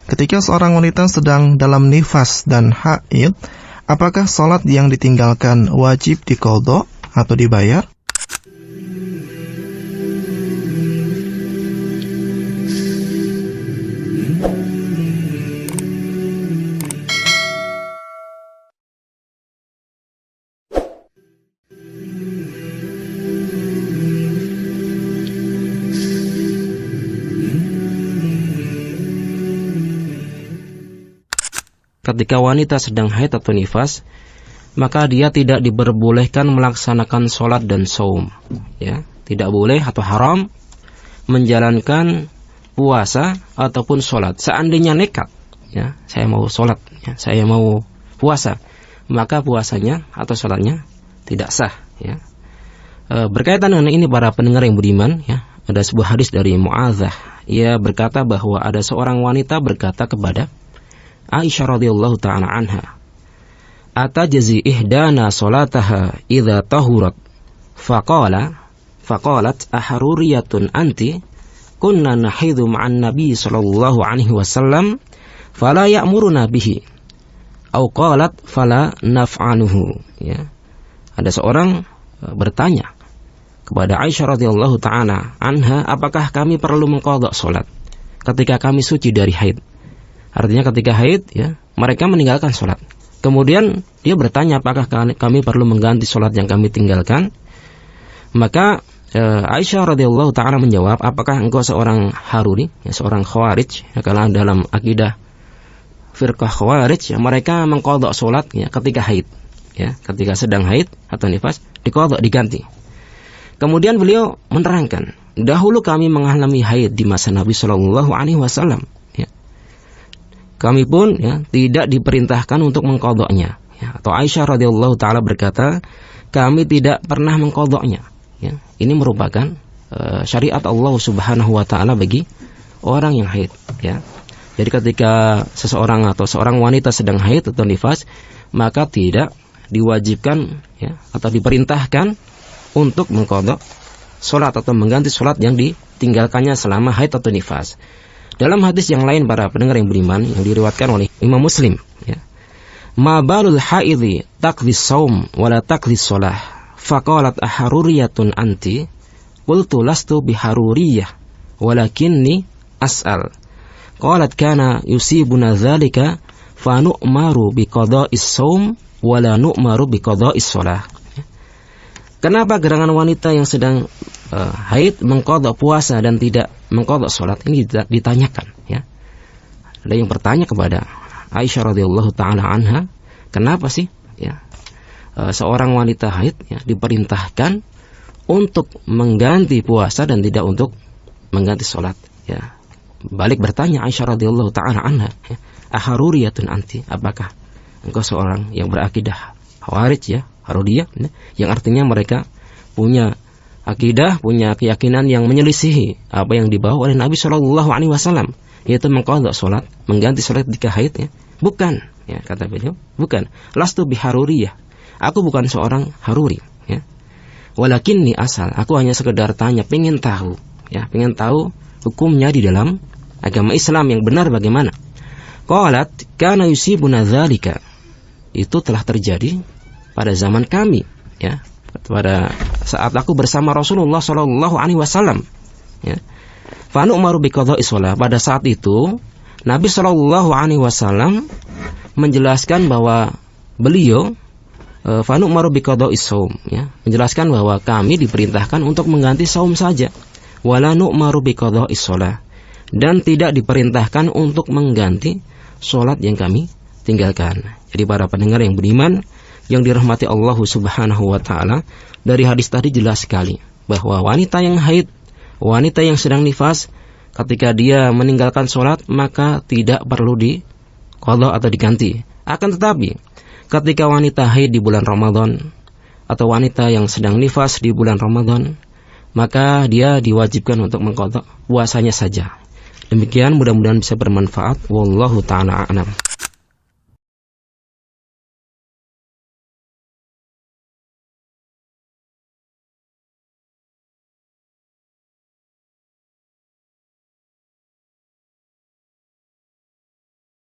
ketika seorang wanita sedang dalam nifas dan haid, apakah sholat yang ditinggalkan wajib diqadha atau dibayar? Ketika wanita sedang haid atau nifas, maka dia tidak diperbolehkan melaksanakan sholat dan saum. Ya, tidak boleh atau haram menjalankan puasa ataupun sholat. Seandainya nekat, ya, saya mau sholat, ya, saya mau puasa, maka puasanya atau sholatnya tidak sah. Ya. Berkaitan dengan ini para pendengar yang beriman, ya, ada sebuah hadis dari Mu'adzah. Ia berkata bahwa ada seorang wanita berkata kepada Aisyah radhiyallahu ta'ala anha, "Atajazi ihdana salataha idza tahurat?" Faqalat aharuriyatun anti? Kunna nahidhu ma'an nabi sallallahu alaihi wasallam fala ya'muruna bihi. Au qalat fala naf'aluhu. Ya. Ada seorang bertanya kepada Aisyah radhiyallahu ta'ala anha, apakah kami perlu mengqadha salat ketika kami suci dari haid? Artinya ketika haid, ya, mereka meninggalkan sholat. Kemudian dia bertanya, apakah kami perlu mengganti sholat yang kami tinggalkan? Maka Aisyah radhiyallahu ta'ala menjawab, apakah engkau seorang Haruri, ya, seorang Khawarij? Ya, kalau dalam akidah firqah Khawarij, ya, mereka mengqadha sholat, ya, ketika haid, ya, ketika sedang haid atau nifas, diqadha, diganti. Kemudian beliau menerangkan, dahulu kami mengalami haid di masa Nabi Shallallahu Alaihi Wasallam. Kami pun, ya, tidak diperintahkan untuk mengqadhanya. Ya, atau Aisyah radhiyallahu taala berkata, kami tidak pernah mengqadhanya. Ya, ini merupakan syariat Allah Subhanahu wa taala bagi orang yang haid. Ya. Jadi ketika seseorang atau seorang wanita sedang haid atau nifas, maka tidak diwajibkan, ya, atau diperintahkan untuk mengqadha salat atau mengganti salat yang ditinggalkannya selama haid atau nifas. Dalam hadis yang lain para pendengar yang beriman yang diriwayatkan oleh Imam Muslim, ya, ma balul haidhi taqdi saum wala taqdi shalah faqalat aharuriyatun anti? Qultu lastu biharuriyah walakinni as'al. Qalat kana yusibuna dzalika fa nu'maru biqada'is saum wala nu'maru biqada'is shalah. Kenapa gerangan wanita yang sedang haid mengqadha puasa dan tidak mengqadha salat? Ini ditanyakan, ya. Ada yang bertanya kepada Aisyah radhiyallahu taala anha, kenapa sih, ya, seorang wanita haid, ya, diperintahkan untuk mengganti puasa dan tidak untuk mengganti salat, ya. Balik bertanya Aisyah radhiyallahu taala anha, ya, aharuriyatun anti? Apakah engkau seorang yang berakidah Khawarij, ya, Haruriyah, ya, yang artinya mereka punya akidah, punya keyakinan yang menyelisihi apa yang dibawa oleh Nabi Shallallahu Alaihi Wasallam, yaitu mengqadha salat, mengganti salat ketika haid, ya. Bukan, ya, kata beliau, bukan. Lastu biharuriyah, aku bukan seorang Haruri, ya. Walakinni asal, aku hanya sekedar tanya, pengen tahu, ya, pengen tahu hukumnya di dalam agama Islam yang benar bagaimana. Qalat kana yusibuna dzalika, itu telah terjadi pada zaman kami, ya, pada saat aku bersama Rasulullah Shallallahu Alaihi Wasallam, ya. Fa nu'maru biqada'is shalah, pada saat itu Nabi Shallallahu Alaihi Wasallam menjelaskan bahwa beliau fa nu'maru biqada'is shaum, ya, menjelaskan bahwa kami diperintahkan untuk mengganti saum saja, wala nu'maru biqada'is shalah, dan tidak diperintahkan untuk mengganti salat yang kami tinggalkan. Jadi para pendengar yang beriman yang dirahmati Allah Subhanahu wa taala, dari hadis tadi jelas sekali bahwa wanita yang haid, wanita yang sedang nifas, ketika dia meninggalkan sholat maka tidak perlu diqadha atau diganti. Akan tetapi ketika wanita haid di bulan Ramadan atau wanita yang sedang nifas di bulan Ramadan, maka dia diwajibkan untuk mengqadha puasanya saja. Demikian, mudah-mudahan bisa bermanfaat. Wallahu ta'ala a'lam.